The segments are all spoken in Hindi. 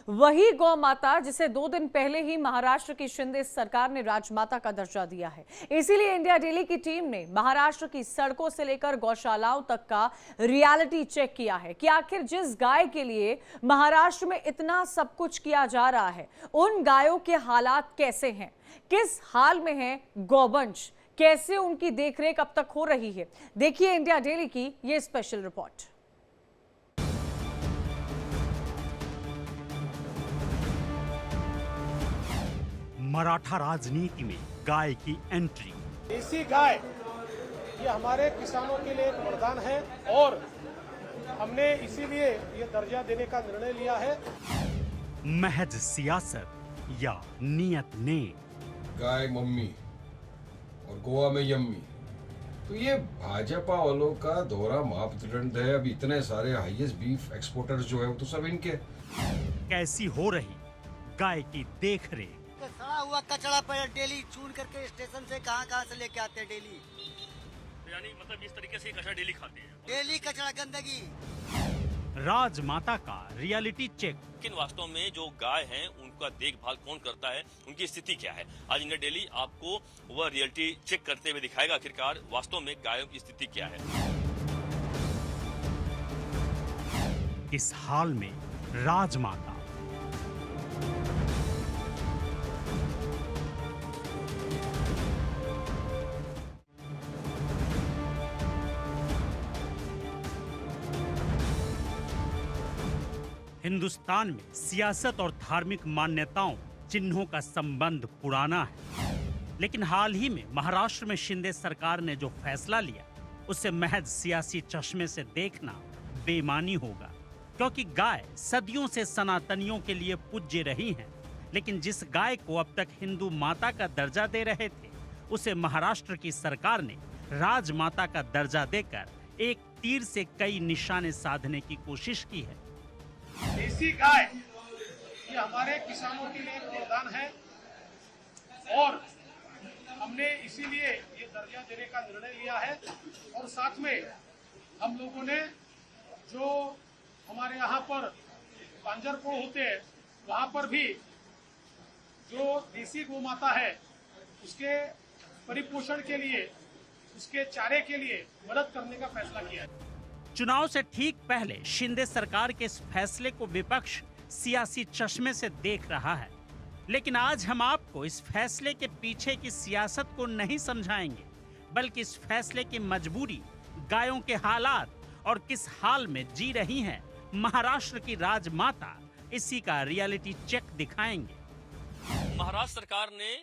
वही गौ माता जिसे 2 दिन पहले ही महाराष्ट्र की शिंदे सरकार ने राजमाता का दर्जा दिया है। इसीलिए इंडिया डेली की टीम ने महाराष्ट्र की सड़कों से लेकर गौशालाओं तक का रियलिटी चेक किया है कि आखिर जिस गाय के लिए महाराष्ट्र में इतना सब कुछ किया जा रहा है, उन गायों के हालात कैसे हैं, किस हाल में है गौवंश, कैसे उनकी देखरेख अब तक हो रही है। देखिए इंडिया डेली की यह स्पेशल रिपोर्ट। मराठा राजनीति में गाय की एंट्री। देसी गाय ये हमारे किसानों के लिए एक वरदान है और हमने इसीलिए ये दर्जा देने का निर्णय लिया है। महज सियासत या नियत ने गाय मम्मी और गोवा में यम्मी, तो ये भाजपा वालों का दोहरा मापदंड है। अब इतने सारे हाईएस्ट बीफ एक्सपोर्टर्स जो है वो तो सब इनके। कैसी हो रही गाय की देखरेख। सड़ा हुआ कचरा पर डेली चून करके स्टेशन से कहां से लेके आते हैं डेली। यानी मतलब इस तरीके से कचरा डेली खाते हैं। डेली कचरा गंदगी। राजमाता का रियलिटी चेक। लेकिन वास्तव में जो गाय हैं उनका देखभाल कौन करता है, उनकी स्थिति क्या है, आज इंडिया डेली आपको वह रियलिटी चेक करते हुए दिखाएगा आखिरकार वास्तव में गायों की स्थिति क्या है। इस हाल में राजमाता। हिंदुस्तान में सियासत और धार्मिक मान्यताओं चिन्हों का संबंध पुराना है, लेकिन हाल ही में महाराष्ट्र में शिंदे सरकार ने जो फैसला लिया उसे महज सियासी चश्मे से देखना बेईमानी होगा, क्योंकि गाय सदियों से सनातनियों के लिए पूज्य रही है। लेकिन जिस गाय को अब तक हिंदू माता का दर्जा दे रहे थे, उसे महाराष्ट्र की सरकार ने राजमाता का दर्जा देकर एक तीर से कई निशाने साधने की कोशिश की है। देसी गाय ये हमारे किसानों के लिए एक वरदान है और हमने इसीलिए ये दर्जा देने का निर्णय लिया है। और साथ में हम लोगों ने जो हमारे यहाँ पर पांजरपोड़ होते हैं वहाँ पर भी जो देसी गौ माता है उसके परिपोषण के लिए, उसके चारे के लिए मदद करने का फैसला किया है। चुनाव से ठीक पहले शिंदे सरकार के इस फैसले को विपक्ष सियासी चश्मे से देख रहा है, लेकिन आज हम आपको इस फैसले के पीछे की सियासत को नहीं समझाएंगे, बल्कि इस फैसले की मजबूरी, गायों के हालात और किस हाल में जी रही हैं महाराष्ट्र की राजमाता, इसी का रियलिटी चेक दिखाएंगे। महाराष्ट्र सरकार ने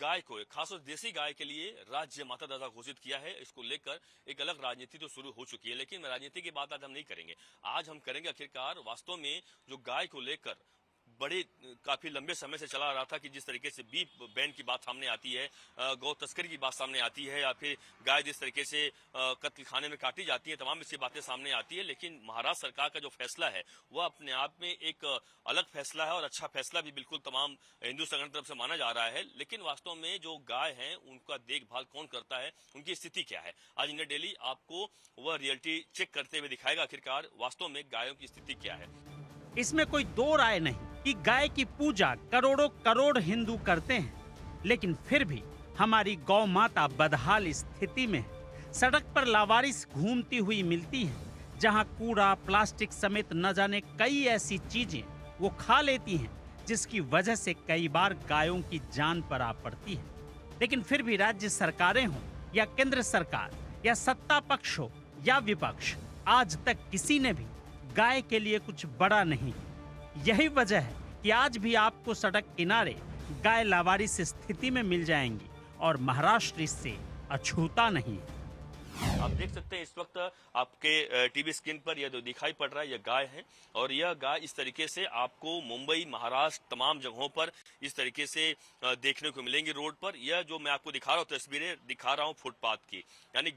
गाय को, खासतौर देसी गाय के लिए राज्य माता दर्जा घोषित किया है। इसको लेकर एक अलग राजनीति तो शुरू हो चुकी है, लेकिन राजनीति की बात आज हम नहीं करेंगे। आज हम करेंगे आखिरकार वास्तव में जो गाय को लेकर बड़े काफी लंबे समय से चला रहा था कि जिस तरीके से बीफ बैन की बात सामने आती है, गौ तस्करी की बात सामने आती है, या फिर गाय जिस तरीके से कत्ल खाने में काटी जाती है, तमाम ऐसी बातें सामने आती है। लेकिन महाराष्ट्र सरकार का जो फैसला है वह अपने आप में एक अलग फैसला है और अच्छा फैसला भी बिल्कुल तमाम हिंदू संगठन की तरफ से माना जा रहा है। लेकिन वास्तव में जो गाय है उनका देखभाल कौन करता है, उनकी स्थिति क्या है, आज इंडिया डेली आपको वह रियलिटी चेक करते हुए दिखाएगा आखिरकार वास्तव में गायों की स्थिति क्या है। इसमें कोई दो राय नहीं कि गाय की पूजा करोड़ों करोड़ हिंदू करते हैं, लेकिन फिर भी हमारी गौ माता बदहाल स्थिति में है। सड़क पर लावारिस घूमती हुई मिलती है, जहां कूड़ा, प्लास्टिक समेत न जाने कई ऐसी चीजें वो खा लेती हैं, जिसकी वजह से कई बार गायों की जान पर आ पड़ती है। लेकिन फिर भी राज्य सरकारें हों या केंद्र सरकार या सत्ता पक्ष हो या विपक्ष, आज तक किसी ने भी गाय के लिए कुछ बड़ा नहीं। यही वजह है कि आज भी आपको सड़क किनारे गाय लावारिस स्थिति में मिल जाएंगी और महाराष्ट्र इससे अछूता नहीं है। आप देख सकते हैं इस वक्त आपके टीवी स्क्रीन पर यह जो दिखाई पड़ रहा है यह गाय है, और यह गाय इस तरीके से आपको मुंबई, महाराष्ट्र तमाम जगहों पर इस तरीके से देखने को मिलेंगी रोड पर। यह जो मैं आपको दिखा रहा हूँ तस्वीरें दिखा रहा हूँ फुटपाथ की, यानी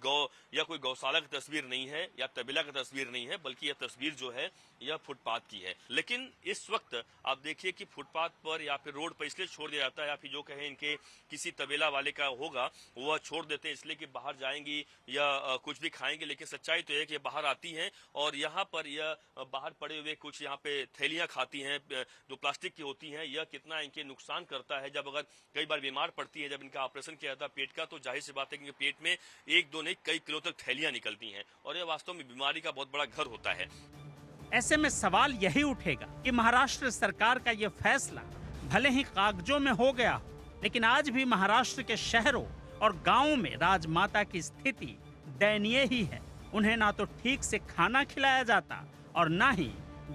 यह कोई गौशाला की तस्वीर नहीं है या तबेला की तस्वीर नहीं है, बल्कि यह तस्वीर जो है यह फुटपाथ की है। लेकिन इस वक्त आप देखिए कि फुटपाथ पर या फिर रोड पर इसलिए छोड़ दिया जाता है, या फिर जो कहें इनके किसी तबेला वाले का होगा वह छोड़ देते हैं इसलिए कि बाहर जाएंगी या कुछ भी खाएंगे, लेकिन सच्चाई तो है कि ये बाहर आती हैं और यहाँ पर यह बाहर पड़े हुए कुछ यहाँ पे थैलियां खाती हैं जो प्लास्टिक की होती हैं। यह कितना इनके नुकसान करता है। जब अगर कई बार बीमार पड़ती है, जब इनका ऑपरेशन किया जाता है पेट का, तो जाहिर सी बात है कि पेट में एक दो नहीं कई किलो तक थैलियां निकलती हैं और यह वास्तव में बीमारी का बहुत बड़ा घर होता है। ऐसे में सवाल यही उठेगा कि महाराष्ट्र सरकार का यह फैसला भले ही कागजों में हो गया हो, लेकिन आज भी महाराष्ट्र के शहरों और गांवों में राजमाता की स्थिति दयनीय ही है। उन्हें ना तो ठीक से खाना खिलाया जाता और ना ही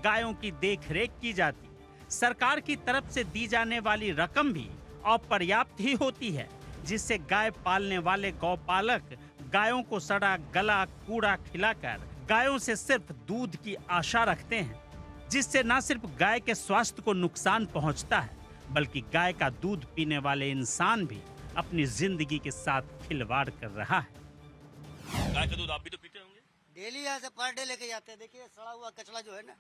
गायों की देखरेख की जाती। सरकार की तरफ से दी जाने वाली रकम भी अपर्याप्त ही होती है, जिससे गाय पालने वाले गौपालक गायों को सड़ा गला कूड़ा खिलाकर गायों से सिर्फ दूध की आशा रखते हैं, जिससे न सिर्फ गाय के स्वास्थ्य को नुकसान पहुंचता है, बल्कि गाय का दूध पीने वाले इंसान भी अपनी जिंदगी के साथ खिलवाड़ कर रहा है। गाय का दूध आप भी तो पीते होंगे? डेली यहाँ से पर डे लेके जाते हैं। देखिए सड़ा हुआ कचरा जो है ना,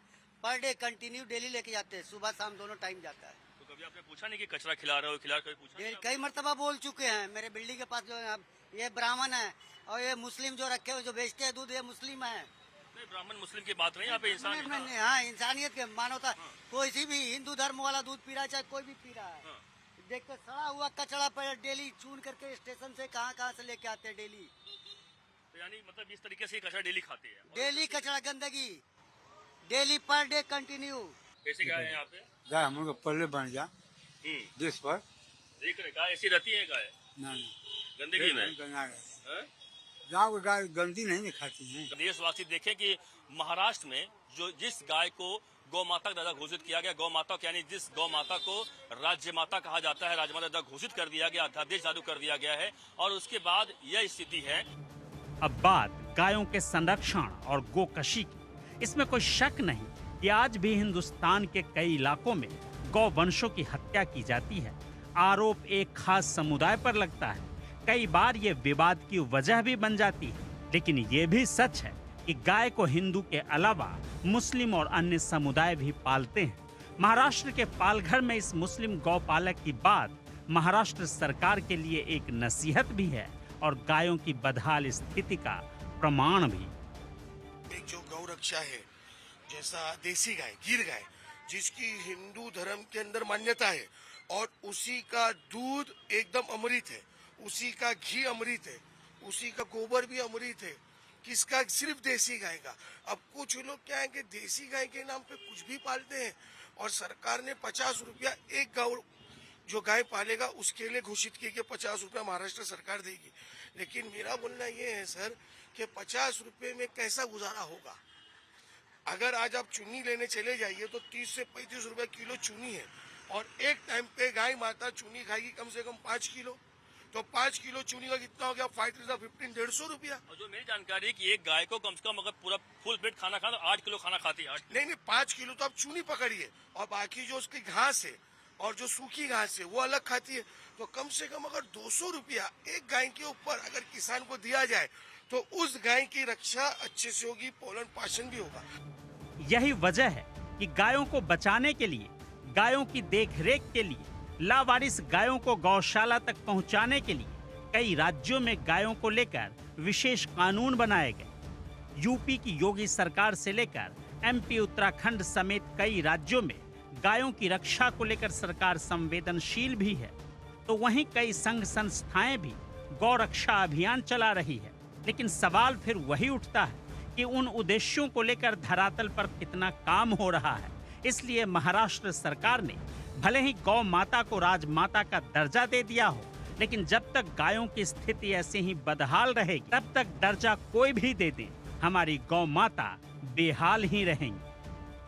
पर डे कंटिन्यू डेली लेके जाते हैं, सुबह शाम दोनों टाइम जाता है। तो कभी आपने पूछा नहीं कि कचरा खिला रहे हो, खिला कभी पूछा नहीं? कई मरतबा बोल चुके हैं। मेरे बिल्डिंग के पास जो है, ये ब्राह्मण है और ये मुस्लिम जो रखे हुए जो बेचते हैं दूध, ये मुस्लिम है। नहीं, ब्राह्मण मुस्लिम की बात नहीं, यहाँ पे इंसान। हाँ, इंसानियत के मानवता। कोई सी भी हिंदू धर्म वाला दूध पी रहा है, चाहे कोई भी पी रहा है। देखते सड़ा हुआ कचरा पर डेली चून करके स्टेशन से कहाँ से लेके आते हैं डेली। तो यानी मतलब इस तरीके से कचरा डेली खाते हैं? डेली कचरा गंदगी, डेली पर डे कंटिन्यू। कैसे गाय है यहाँ पे? गाय हम लोग पल्ले बन जा जिस पर देख रहे गाय ऐसी रहती है? गाय गंदगी में गाँव की गाय गंदी नहीं खाती है। देशवासी देखें कि महाराष्ट्र में जो जिस गाय को गौ माता का दर्जा घोषित किया गया, गौ माता यानी जिस गौ माता को राज्य माता कहा जाता है, राजमाता दर्जा घोषित कर दिया गया, अध्यादेश जारी कर दिया गया है और उसके बाद यह स्थिति है। अब बात गायों के संरक्षण और गोकशी की। इसमें कोई शक नहीं कि आज भी हिंदुस्तान के कई इलाकों में गौ वंशों की हत्या की जाती है। आरोप एक खास समुदाय पर लगता है, कई बार ये विवाद की वजह भी बन जाती है। लेकिन ये भी सच है कि गाय को हिंदू के अलावा मुस्लिम और अन्य समुदाय भी पालते हैं। महाराष्ट्र के पालघर में इस मुस्लिम गौपालक की बात महाराष्ट्र सरकार के लिए एक नसीहत भी है और गायों की बदहाल स्थिति का प्रमाण भी। एक जो गौ रक्षा है, जैसा देसी गाय, गिर गाय, जिसकी हिंदू धर्म के अंदर मान्यता है और उसी का दूध एकदम अमृत है, उसी का घी अमृत है, उसी का गोबर भी अमृत है। किसका? सिर्फ देसी गाय का। अब कुछ लोग क्या है कि देसी गाय के नाम पे कुछ भी पालते हैं और सरकार ने 50 रुपया एक गाय जो गाय पालेगा उसके लिए घोषित किया कि 50 रुपया महाराष्ट्र सरकार देगी। लेकिन मेरा बोलना ये है सर कि 50 रुपये में कैसा गुजारा होगा? अगर आज आप चुन्नी लेने चले जाइए तो 30 से 35 रुपए किलो चुनी है और एक टाइम पे गाय माता चुनी खाएगी कम से कम 5 किलो, तो 5 किलो चुनी का कितना हो गया? 1,500 रुपया। और जो मेरी जानकारी है कि एक गाय को कम से कम अगर पूरा फुल प्लेट खाना खाना 8 किलो खाना खाती है। नहीं, 5 किलो तो आप चुनी पकड़िए और बाकी जो उसकी घास है और जो सूखी घास है वो अलग खाती है। तो कम से कम अगर 200 रुपया एक गाय के ऊपर अगर किसान को दिया जाए तो उस गाय की रक्षा अच्छे से होगी, पोषण पाचन भी होगा। यही वजह है कि गायों को बचाने के लिए, गायों की देखरेख के लिए, लावारिस गायों को गौशाला तक पहुंचाने के लिए कई राज्यों में गायों को लेकर विशेष कानून बनाए गए। यूपी की योगी सरकार से लेकर एमपी, उत्तराखंड समेत कई राज्यों में गायों की रक्षा को लेकर सरकार संवेदनशील भी है। तो वहीं कई संघ संस्थाएं भी गौ रक्षा अभियान चला रही है। लेकिन सवाल फिर वही उठता है कि उन उद्देश्यों को लेकर धरातल पर कितना काम हो रहा है। इसलिए महाराष्ट्र सरकार ने भले ही गौ माता को राजमाता का दर्जा दे दिया हो, लेकिन जब तक गायों की स्थिति ऐसे ही बदहाल रहेगी, तब तक दर्जा कोई भी दे दे, हमारी गौ माता बेहाल ही रहेंगी।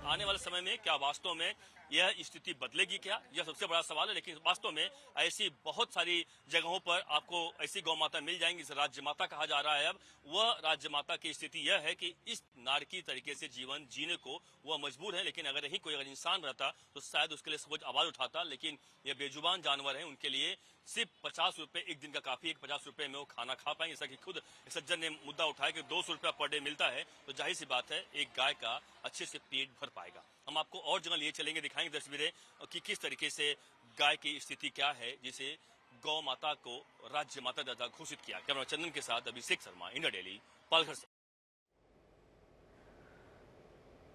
आने वाले समय में क्या वास्तव में यह स्थिति बदलेगी क्या, यह सबसे बड़ा सवाल है। लेकिन वास्तव में ऐसी बहुत सारी जगहों पर आपको ऐसी गौ माता मिल जाएंगी जिसे राज्य माता कहा जा रहा है। अब वह राज्य माता की स्थिति यह है कि इस नारकी तरीके से जीवन जीने को वह मजबूर है। लेकिन अगर यही कोई अगर इंसान रहता तो शायद उसके लिए सब आवाज उठाता। लेकिन ये बेजुबान जानवर है, उनके लिए सिर्फ 50 रुपए एक दिन का काफी है। 50 रुपए में वो खाना खा पाएंगे। जैसा कि खुद सज्जन ने मुद्दा उठाया कि 200 रुपया पर डे मिलता है, तो जाहिर सी बात है एक गाय का अच्छे से पेट भर पाएगा। हम आपको और जगह लिए चलेंगे, दिखाएंगे तस्वीरें कि किस तरीके से गाय की स्थिति क्या है, जिसे गौ माता को राज्य माता दर्जा घोषित किया। कैमरा चंदन के साथ अभिषेक शर्मा, इंडिया डेली, पालघर से।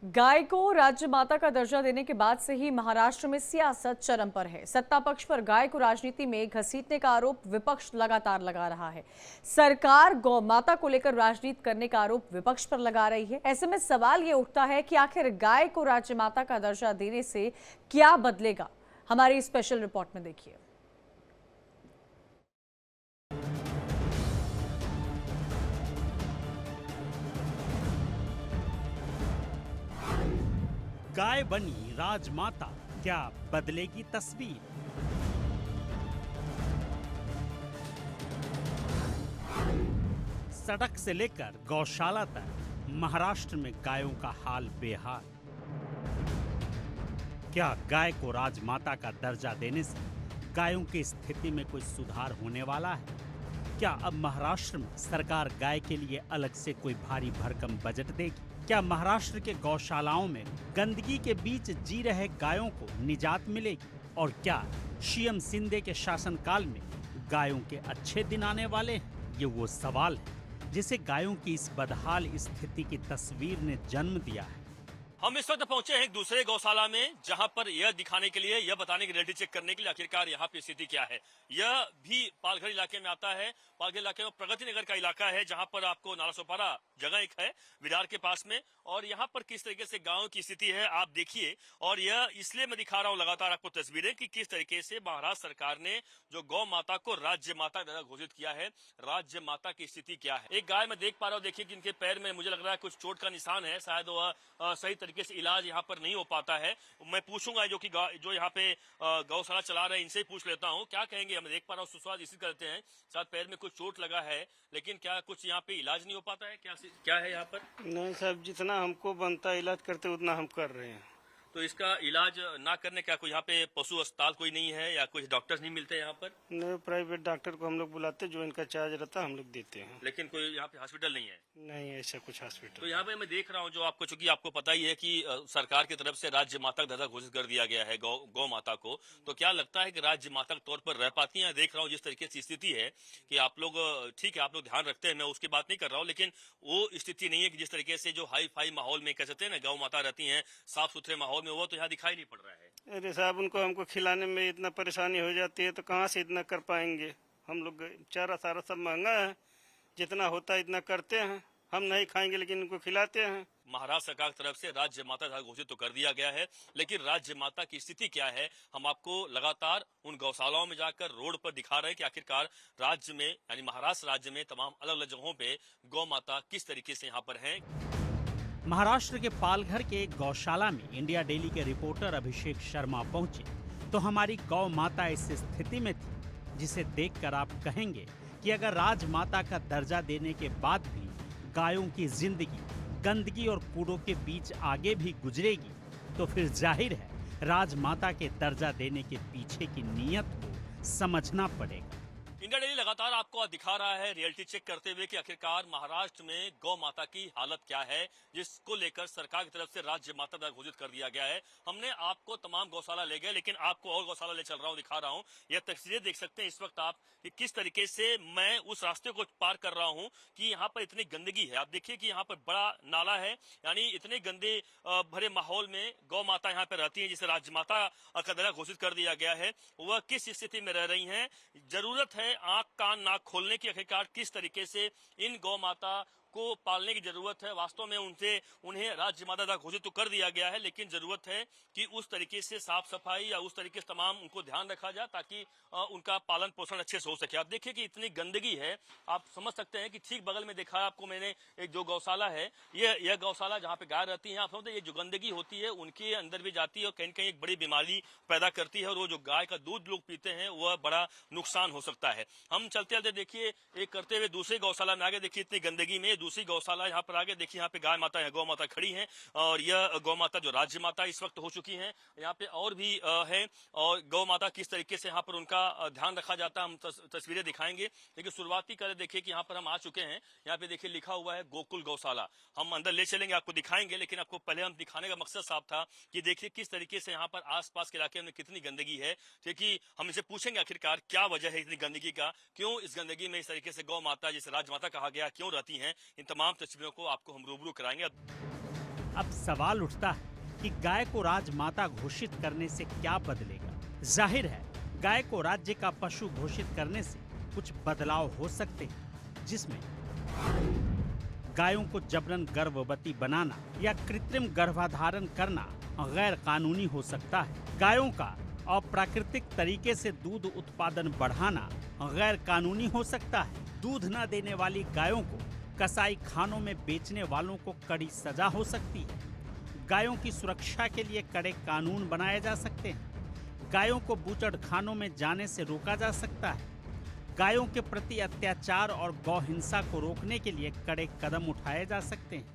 गाय को राज्य माता का दर्जा देने के बाद से ही महाराष्ट्र में सियासत चरम पर है। सत्ता पक्ष पर गाय को राजनीति में घसीटने का आरोप विपक्ष लगातार लगा रहा है। सरकार गौ माता को लेकर राजनीति करने का आरोप विपक्ष पर लगा रही है। ऐसे में सवाल ये उठता है कि आखिर गाय को राज्य माता का दर्जा देने से क्या बदलेगा। हमारी स्पेशल रिपोर्ट में देखिए। गाय बनी राजमाता, क्या बदलेगी तस्वीर? सड़क से लेकर गौशाला तक महाराष्ट्र में गायों का हाल बेहाल। क्या गाय को राजमाता का दर्जा देने से गायों की स्थिति में कोई सुधार होने वाला है? क्या अब महाराष्ट्र में सरकार गाय के लिए अलग से कोई भारी भरकम बजट देगी? क्या महाराष्ट्र के गौशालाओं में गंदगी के बीच जी रहे गायों को निजात मिलेगी? और क्या सीएम शिंदे के शासनकाल में गायों के अच्छे दिन आने वाले हैं? ये वो सवाल है जिसे गायों की इस बदहाल स्थिति की तस्वीर ने जन्म दिया है। हम इस वक्त पहुंचे हैं एक दूसरे गौशाला में, जहां पर यह दिखाने के लिए, यह बताने की रियलिटी चेक करने के लिए आखिरकार यहाँ पे स्थिति क्या है। यह भी पालघर इलाके में आता है। पालघर इलाके में प्रगति नगर का इलाका है, जहां पर आपको नालासोपारा जगह एक है विरार के पास में, और यहाँ पर किस तरीके से गाँव की स्थिति है आप देखिए। और यह इसलिए मैं दिखा रहा हूँ लगातार आपको तस्वीरें कि किस तरीके से महाराष्ट्र सरकार ने जो गौ माता को राज्य माता का दर्जा घोषित किया है, राज्य माता की स्थिति क्या है। एक गाय मैं देख पा रहा हूँ, देखिए कि इनके पैर में मुझे लग रहा है कुछ चोट का निशान है, शायद वह सही तरीके से इलाज यहाँ पर नहीं हो पाता है। मैं पूछूंगा जो यहाँ पे गौशाला चला रहे हैं, इनसे ही पूछ लेता हूँ क्या कहेंगे। हम देख पा रहा हूँ सुस्वाद इसी करते हैं, शायद पैर में कुछ चोट लगा है, लेकिन क्या कुछ यहाँ पे इलाज नहीं हो पाता है? क्या है यहाँ पर? नहीं साहब, जितना हमको बनता है इलाज करते उतना हम कर रहे हैं। तो इसका इलाज ना करने क्या कोई यहाँ पे पशु अस्पताल कोई नहीं है या कुछ डॉक्टर्स नहीं मिलते यहाँ पर? नहीं, प्राइवेट डॉक्टर को हम लोग बुलाते, जो इनका चार्ज रहता है हम लोग देते हैं। लेकिन कोई यहाँ पे हॉस्पिटल नहीं है? नहीं, ऐसा कुछ हॉस्पिटल। तो यहाँ पे मैं देख रहा हूँ जो आपको, चूंकि आपको पता ही है कि सरकार की तरफ से राज्य माता का दर्जा घोषित कर दिया गया है गौ माता को, तो क्या लगता है कि राज्य माता के तौर पर रह पाती है? देख रहा हूँ जिस तरीके से स्थिति है कि आप लोग, ठीक है आप लोग ध्यान रखते हैं, मैं उसकी बात नहीं कर रहा हूँ, लेकिन वो स्थिति नहीं है कि जिस तरीके से जो हाई फाई माहौल में कह सकते हैं ना गौ माता रहती है, साफ सुथरे माहौल में, वो तो यहाँ दिखाई नहीं पड़ रहा है। अरे साहब, उनको हमको खिलाने में इतना परेशानी हो जाती है तो कहाँ से इतना कर पाएंगे हम लोग। चारा सारा सब महंगा है, जितना होता है इतना करते हैं। हम नहीं खाएंगे लेकिन उनको खिलाते हैं। महाराष्ट्र सरकार की तरफ से राज्य माता दर्जा घोषित तो कर दिया गया है, लेकिन राज्य माता की स्थिति क्या है हम आपको लगातार उन गौशालाओं में जाकर रोड पर दिखा रहे हैं कि आखिरकार राज्य में, यानी महाराष्ट्र राज्य में तमाम अलग अलग जगहों पे गौ माता किस तरीके से यहाँ पर है। महाराष्ट्र के पालघर के एक गौशाला में इंडिया डेली के रिपोर्टर अभिषेक शर्मा पहुंचे तो हमारी गौ माता इस स्थिति में थी जिसे देखकर आप कहेंगे कि अगर राजमाता का दर्जा देने के बाद भी गायों की जिंदगी गंदगी और कूड़ों के बीच आगे भी गुजरेगी तो फिर जाहिर है राजमाता के दर्जा देने के पीछे की नीयत को समझना पड़ेगा। इंडिया डेली लगातार आपको दिखा रहा है रियलिटी चेक करते हुए कि आखिरकार महाराष्ट्र में गौ माता की हालत क्या है, जिसको लेकर सरकार की तरफ से राज्य माता दर्जा घोषित कर दिया गया है। हमने आपको तमाम गौशाला ले गए, लेकिन आपको और गौशाला ले चल रहा हूं, दिखा रहा हूं। यह तस्वीरें देख सकते हैं इस वक्त आप कि किस तरीके से मैं उस रास्ते को पार कर रहा हूं कि यहाँ पर इतनी गंदगी है। आप देखिए कि यहाँ पर बड़ा नाला है, यानी इतने गंदे भरे माहौल में गौ माता यहाँ पर रहती है, जिसे राज्य माता का दर्जा घोषित कर दिया गया है। वह किस स्थिति में रह रही है, जरूरत है आंख कान नाक खोलने की। आखिरकार किस तरीके से इन गौ माता को पालने की जरूरत है। वास्तव में उन्हें राज्य माता दर्जा घोषित तो कर दिया गया है, लेकिन जरूरत है कि उस तरीके से साफ सफाई या उस तरीके से तमाम उनको ध्यान रखा जाए ताकि उनका पालन पोषण अच्छे से हो सके। आप देखिए कि इतनी गंदगी है, आप समझ सकते हैं कि ठीक बगल में देखा आपको मैंने एक जो गौशाला है, यह गौशाला जहाँ पे गाय रहती है। आप समझते हैं ये जो गंदगी होती है उनके अंदर भी जाती है और कहीं कहीं एक बड़ी बीमारी पैदा करती है, और वो जो गाय का दूध लोग पीते हैं वह बड़ा नुकसान हो सकता है। हम चलते चलते देखिए एक करते हुए दूसरी गौशाला में आगे देखिए इतनी गंदगी में दूसरी गौशाला यहाँ पर आगे देखिए, यहाँ पे गाय माता है, गौ माता खड़ी हैं और यह गौ माता जो राज्य माता इस वक्त हो चुकी हैं। यहाँ पे और भी है और गौ माता किस तरीके से यहाँ पर उनका ध्यान रखा जाता है हम तस्वीरें दिखाएंगे। लेकिन शुरुआती कर देखिए कि यहाँ पर हम आ चुके हैं। यहाँ पे देखिए लिखा हुआ है गोकुल गौशाला। हम अंदर ले चलेंगे, आपको दिखाएंगे, लेकिन आपको पहले हम दिखाने का मकसद साफ था कि देखिए किस तरीके से यहाँ पर आसपास के इलाके में कितनी गंदगी है। क्योंकि हम इसे पूछेंगे आखिरकार क्या वजह है इतनी गंदगी का, क्यों इस गंदगी में इस तरीके से गौ माता जिसे राजमाता कहा गया क्यों रहती हैं। इन तमाम तस्वीरों को आपको हम रूबरू कराएंगे। अब सवाल उठता है कि गाय को राजमाता घोषित करने से क्या बदलेगा। जाहिर है गाय को राज्य का पशु घोषित करने से कुछ बदलाव हो सकते हैं, जिसमें गायों को जबरन गर्भवती बनाना या कृत्रिम गर्भाधारण करना गैर कानूनी हो सकता है। गायों का अप्राकृतिक तरीके से दूध उत्पादन बढ़ाना गैर कानूनी हो सकता है। दूध न देने वाली गायों को कसाई खानों में बेचने वालों को कड़ी सजा हो सकती है। गायों की सुरक्षा के लिए कड़े कानून बनाए जा सकते हैं। गायों को बूचड़ खानों में जाने से रोका जा सकता है। गायों के प्रति अत्याचार और गौ हिंसा को रोकने के लिए कड़े कदम उठाए जा सकते हैं।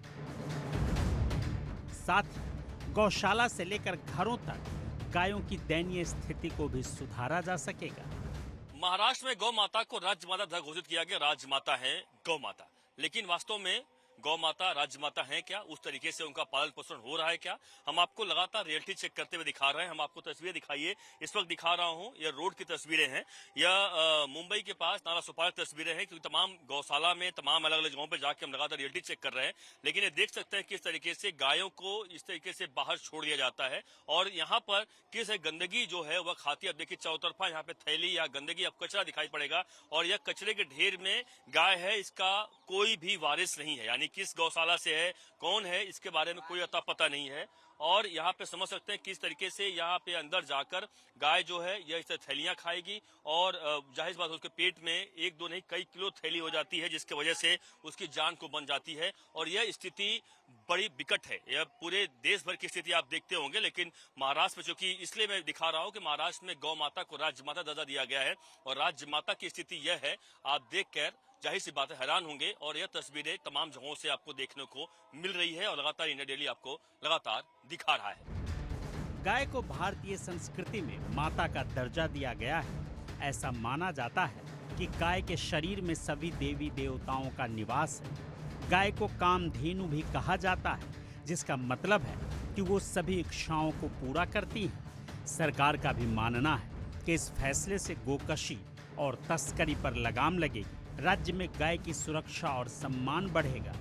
साथ ही गौशाला से लेकर घरों तक गायों की दयनीय स्थिति को भी सुधारा जा सकेगा। महाराष्ट्र में गौ माता को राज्य माता घोषित किया गया। राज्य माता है गौ माता, लेकिन वास्तव में गौ माता राज्य माता है क्या? उस तरीके से उनका पालन पोषण हो रहा है क्या? हम आपको लगातार रियलिटी चेक करते हुए दिखा रहे हैं। हम आपको तस्वीरें दिखाइए, इस वक्त दिखा रहा हूं, यह रोड की तस्वीरें हैं। यह मुंबई के पास नाला सुपार तस्वीरें हैं, क्योंकि तमाम गौशाला में तमाम अलग अलग जगहों पर जाके हम लगातार रियलिटी चेक कर रहे हैं। लेकिन ये देख सकते हैं किस तरीके से गायों को इस तरीके से बाहर छोड़ दिया जाता है और यहाँ पर किस गंदगी जो है वह खाती है। अब देखिए चारों तरफा यहाँ पे थैली या गंदगी, अब कचरा दिखाई पड़ेगा और यह कचरे के ढेर में गाय है, इसका कोई भी वारिस नहीं है। यानी किस गौशाला से है, कौन है, इसके बारे में कोई अता पता नहीं है। और यहाँ पे समझ सकते हैं किस तरीके से यहाँ पे अंदर जाकर गाय जो है यह इस थैलियां खाएगी और जाहिर बात है उसके पेट में एक दो नहीं कई किलो थैली हो जाती है, जिसकी वजह से उसकी जान को बन जाती है। और यह स्थिति बड़ी विकट है। यह पूरे देश भर की स्थिति आप देखते होंगे, लेकिन महाराष्ट्र में, चूंकि इसलिए मैं दिखा रहा हूँ कि महाराष्ट्र में गौ माता को राज्य माता दर्जा दिया गया है और राज्य माता की स्थिति यह है, आप देख कर जाहिर सी बात है हैरान होंगे। और यह तस्वीरें तमाम जगहों से आपको देखने को मिल रही है और लगातार इंडिया डेली आपको लगातार दिखा रहा है। गाय को भारतीय संस्कृति में माता का दर्जा दिया गया है। ऐसा माना जाता है कि गाय के शरीर में सभी देवी देवताओं का निवास है। गाय को कामधेनु भी कहा जाता है, जिसका मतलब है कि वो सभी इच्छाओं को पूरा करती है। सरकार का भी मानना है कि इस फैसले से गोकशी और तस्करी पर लगाम लगेगी। राज्य में गाय की सुरक्षा और सम्मान बढ़ेगा।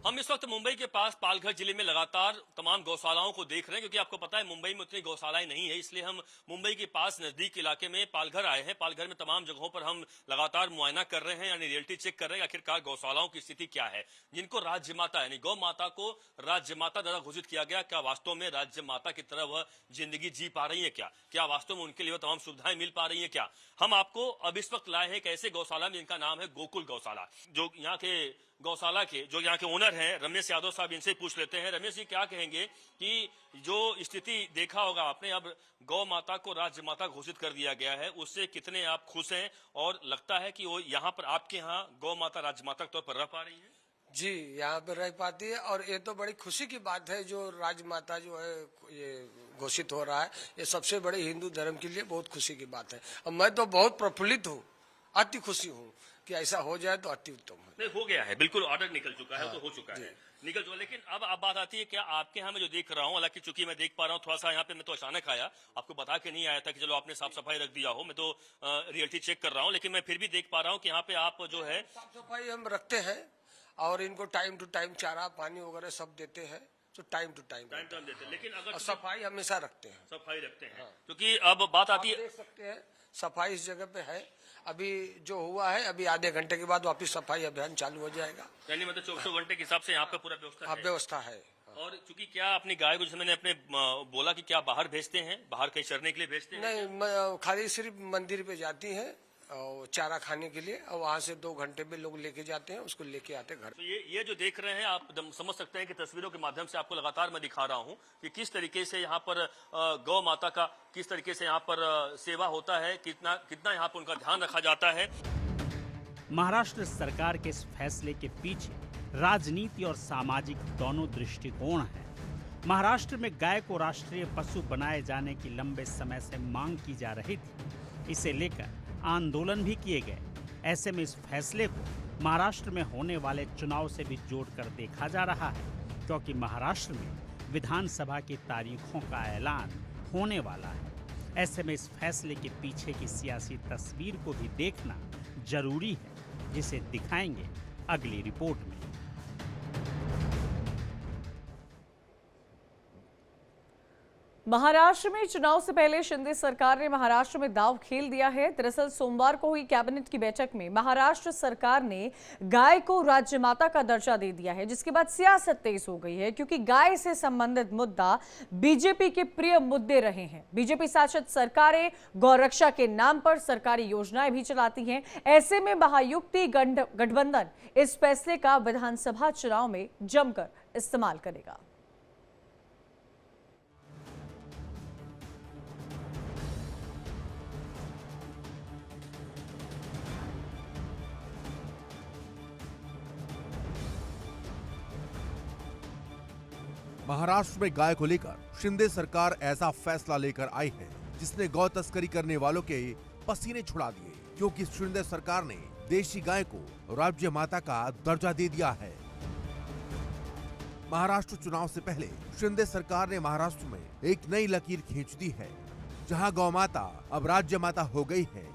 हम इस वक्त मुंबई के पास पालघर जिले में लगातार तमाम गौशालाओं को देख रहे हैं, क्योंकि आपको पता है मुंबई में उतनी गौशालाएं नहीं है, इसलिए हम मुंबई के पास नजदीक इलाके में पालघर आए हैं। पालघर में तमाम जगहों पर हम लगातार मुआयना कर रहे हैं, यानी रियलिटी चेक कर रहे हैं आखिरकार गौशालाओं की स्थिति क्या है। जिनको राज्य माता यानी गौ माता को राज्य माता द्वारा घोषित किया गया, क्या वास्तव में राज्य माता की तरह वह जिंदगी जी पा रही है क्या वास्तव में उनके लिए तमाम सुविधाएं मिल पा रही है क्या? हम आपको अब इस वक्त लाए हैं एक ऐसे गौशाला में जिनका नाम है गोकुल गौशाला। जो यहाँ के गौशाला के जो यहाँ के ओनर हैं रमेश यादव साहब, इनसे पूछ लेते हैं। रमेश जी, क्या कहेंगे कि जो स्थिति देखा होगा आपने, अब गौ माता को राज्य माता घोषित कर दिया गया है, उससे कितने आप खुश हैं और लगता है कि वो यहाँ पर आपके यहाँ गौ माता राज्य माता के तौर पर रह पा रही है? जी, यहाँ पे रह पाती है और ये तो बड़ी खुशी की बात है जो राजमाता जो है ये घोषित हो रहा है। ये सबसे बड़े हिंदू धर्म के लिए बहुत खुशी की बात है और मैं तो बहुत प्रफुल्लित हूँ, अति खुशी हूँ कि ऐसा हो जाए तो अति उत्तम है। नहीं, हो गया है, बिल्कुल ऑर्डर निकल चुका है। हाँ, तो हो चुका है, निकल चुका। लेकिन अब बात आती है क्या आपके यहाँ मैं जो देख रहा हूँ, हालांकि चूंकि मैं देख पा रहा हूँ थोड़ा सा यहाँ पे मैं तो अचानक आया, आपको बता के नहीं आया था कि चलो आपने साफ सफाई रख दिया हो। मैं तो रियलिटी चेक कर रहा हूँ, लेकिन मैं फिर भी देख पा रहा हूँ कि यहाँ पे आप जो है साफ सफाई हम रखते हैं और इनको टाइम टू टाइम चारा पानी वगैरह सब देते हैं, तो टाइम टू टाइम देते हैं। लेकिन अगर सफाई हमेशा रखते हैं, सफाई रखते हैं, क्योंकि अब बात आती है, देख सकते हैं सफाई इस जगह पे है। अभी जो हुआ है, अभी आधे घंटे के बाद वापस सफाई अभियान चालू हो जाएगा। यानी मतलब 24 घंटे के हिसाब से यहाँ पे पूरा व्यवस्था है। और चूंकि क्या अपनी गाय को, जैसे मैंने अपने बोला कि क्या बाहर भेजते हैं, बाहर कहीं चरने के लिए भेजते हैं? नहीं, खाली सिर्फ मंदिर पे जाती है और चारा खाने के लिए, और वहाँ से 2 घंटे में लोग लेके जाते हैं, उसको लेके आते घर। तो ये जो देख रहे हैं आप समझ सकते हैं कि तस्वीरों के माध्यम से आपको लगातार मैं दिखा रहा हूँ कि किस तरीके से यहाँ पर गौ माता का किस तरीके से यहाँ पर सेवा होता है, कितना यहाँ पर उनका ध्यान रखा जाता है। महाराष्ट्र सरकार के इस फैसले के पीछे राजनीति और सामाजिक दोनों दृष्टिकोण हैं। महाराष्ट्र में गाय को राष्ट्रीय पशु बनाए जाने की लंबे समय से मांग की जा रही थी। इसे लेकर आंदोलन भी किए गए। ऐसे में इस फैसले को महाराष्ट्र में होने वाले चुनाव से भी जोड़कर देखा जा रहा है, क्योंकि महाराष्ट्र में विधानसभा की तारीखों का ऐलान होने वाला है। ऐसे में इस फैसले के पीछे की सियासी तस्वीर को भी देखना जरूरी है, जिसे दिखाएंगे अगली रिपोर्ट में। महाराष्ट्र में चुनाव से पहले शिंदे सरकार ने महाराष्ट्र में दांव खेल दिया है। दरअसल सोमवार को हुई कैबिनेट की बैठक में महाराष्ट्र सरकार ने गाय को राज्य माता का दर्जा दे दिया है, जिसके बाद सियासत तेज हो गई है, क्योंकि गाय से संबंधित मुद्दा बीजेपी के प्रिय मुद्दे रहे हैं। बीजेपी शासित सरकारें गौरक्षा के नाम पर सरकारी योजनाएं भी चलाती हैं। ऐसे में महायुति गठबंधन इस फैसले का विधानसभा चुनाव में जमकर इस्तेमाल करेगा। महाराष्ट्र में गाय को लेकर शिंदे सरकार ऐसा फैसला लेकर आई है जिसने गौ तस्करी करने वालों के पसीने छुड़ा दिए, क्योंकि शिंदे सरकार ने देशी गाय को राज्य माता का दर्जा दे दिया है। महाराष्ट्र चुनाव से पहले शिंदे सरकार ने महाराष्ट्र में एक नई लकीर खींच दी है, जहां गौ माता अब राज्य माता हो गई है।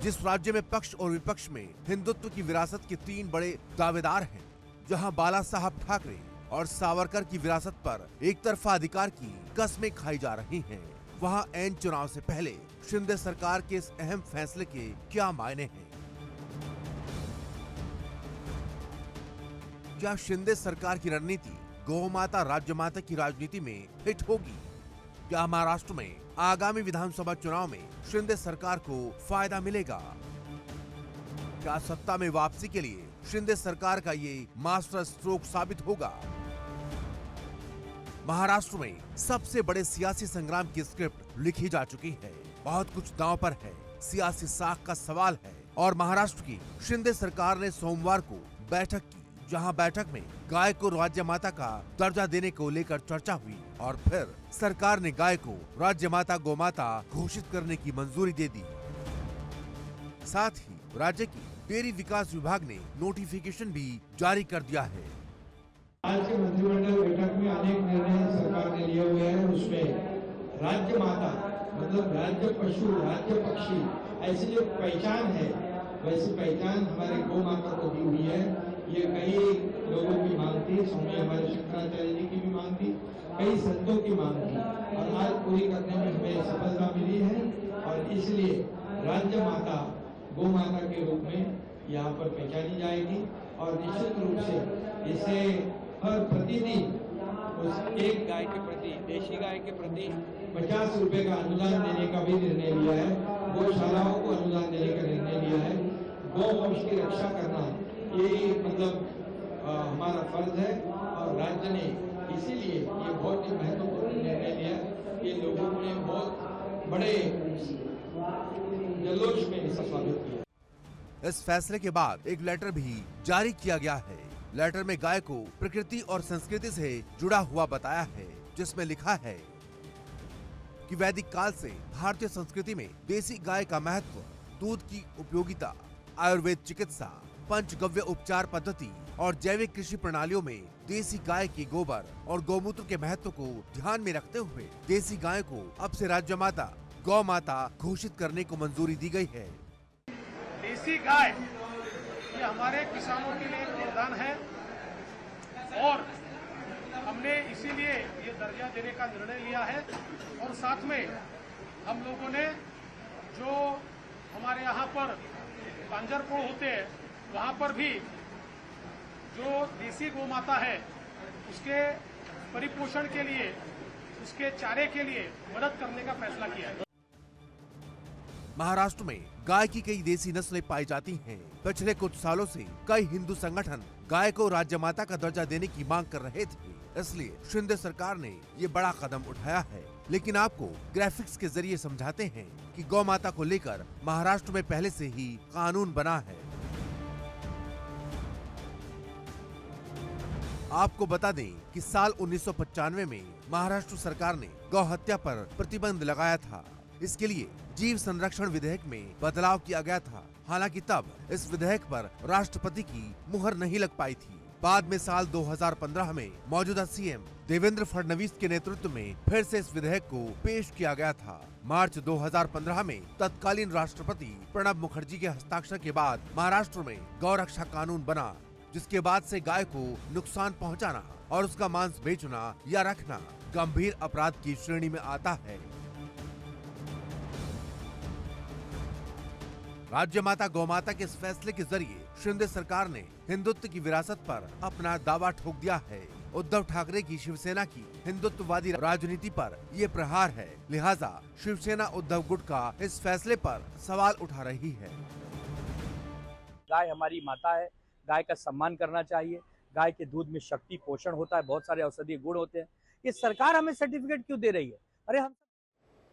जिस राज्य में पक्ष और विपक्ष में हिंदुत्व की विरासत के 3 बड़े दावेदार हैं, जहां बाला साहब ठाकरे और सावरकर की विरासत पर एक तरफा अधिकार की कस्में खाई जा रही हैं, वहां ऐन चुनाव से पहले शिंदे सरकार के इस अहम फैसले के क्या मायने हैं? क्या शिंदे सरकार की रणनीति गौ माता राज्य माता की राजनीति में हिट होगी? क्या महाराष्ट्र में आगामी विधानसभा चुनाव में शिंदे सरकार को फायदा मिलेगा? क्या सत्ता में वापसी के लिए शिंदे सरकार का ये मास्टर स्ट्रोक साबित होगा? महाराष्ट्र में सबसे बड़े सियासी संग्राम की स्क्रिप्ट लिखी जा चुकी है। बहुत कुछ दांव पर है, सियासी साख का सवाल है। और महाराष्ट्र की शिंदे सरकार ने सोमवार को बैठक की, जहां बैठक में गाय को राज्य माता का दर्जा देने को लेकर चर्चा हुई और फिर सरकार ने गाय को राज्य माता गोमाता घोषित करने की मंजूरी दे दी। साथ ही राज्य की डेयरी विकास विभाग ने नोटिफिकेशन भी जारी कर दिया है। आज के मंत्रिमंडल बैठक में अनेक निर्णय सरकार ने लिए हुए हैं। उसमें राज्य माता मतलब राज्य पशु, राज्य पक्षी, ऐसी जो पहचान है, वैसी पहचान हमारे गौ माता को दी हुई है। ये कई लोगों की मांग थी, स्वामी हमारे शंकराचार्य जी की भी मांग थी, कई संतों की मांग थी, और आज पूरी करने में हमें सफलता मिली है। और इसलिए राज्य माता गौ माता के रूप में यहाँ पर पहचानी जाएगी और निश्चित रूप से इसे हर प्रतिदिन उस एक गाय के प्रति, देशी गाय के प्रति 50 रुपए का अनुदान देने का भी निर्णय लिया है। गौशालाओं को अनुदान देने का निर्णय लिया है। गौ वंश की रक्षा करना ये मतलब हमारा फर्ज है और राज्य ने इसीलिए ये बहुत ही महत्वपूर्ण निर्णय लिया। ये लोगों ने बहुत बड़े जल्लोश में इसका स्वागत किया। इस फैसले के बाद एक लेटर भी जारी किया गया है। लेटर में गाय को प्रकृति और संस्कृति से जुड़ा हुआ बताया है, जिसमें लिखा है कि वैदिक काल से भारतीय संस्कृति में देसी गाय का महत्व, दूध की उपयोगिता, आयुर्वेद चिकित्सा, पंचगव्य उपचार पद्धति और जैविक कृषि प्रणालियों में देसी गाय के गोबर और गौमूत्र के महत्व को ध्यान में रखते हुए देसी गाय को अब से राज्य माता गौ माता घोषित करने को मंजूरी दी गई है। देसी गाय ये हमारे किसानों के लिए वरदान है और हमने इसीलिए ये दर्जा देने का निर्णय लिया है। और साथ में हम लोगों ने जो हमारे यहाँ पर पांजरपोड़ होते हैं वहाँ पर भी जो देसी गौ माता है उसके परिपोषण के लिए, उसके चारे के लिए मदद करने का फैसला किया है। महाराष्ट्र में गाय की कई देसी नस्लें पाई जाती हैं। पिछले कुछ सालों से कई हिंदू संगठन गाय को राज्य माता का दर्जा देने की मांग कर रहे थे, इसलिए शिंदे सरकार ने ये बड़ा कदम उठाया है। लेकिन आपको ग्राफिक्स के जरिए समझाते हैं कि गौ माता को लेकर महाराष्ट्र में पहले से ही कानून बना है। आपको बता दें कि साल 1995 में महाराष्ट्र सरकार ने गौ हत्या पर प्रतिबंध लगाया था। इसके लिए जीव संरक्षण विधेयक में बदलाव किया गया था। हालांकि तब इस विधेयक पर राष्ट्रपति की मुहर नहीं लग पाई थी। बाद में साल 2015 में मौजूदा सीएम देवेंद्र फडणवीस के नेतृत्व में फिर से इस विधेयक को पेश किया गया था। मार्च 2015 में तत्कालीन राष्ट्रपति प्रणब मुखर्जी के हस्ताक्षर के बाद महाराष्ट्र में गौ रक्षा कानून बना, जिसके बाद से गाय को नुकसान पहुंचाना और उसका मांस बेचना या रखना गंभीर अपराध की श्रेणी में आता है। राज्य माता गौ माता के इस फैसले के जरिए शिंदे सरकार ने हिंदुत्व की विरासत पर अपना दावा ठोक दिया है। उद्धव ठाकरे की शिवसेना की हिंदुत्ववादी राजनीति पर ये प्रहार है। लिहाजा शिवसेना उद्धव गुट का इस फैसले पर सवाल उठा रही है। गाय हमारी माता है, गाय का सम्मान करना चाहिए। गाय के दूध में शक्ति पोषण होता है, बहुत सारे औषधीय गुण होते हैं। ये सरकार हमें सर्टिफिकेट क्यों दे रही है? अरे हम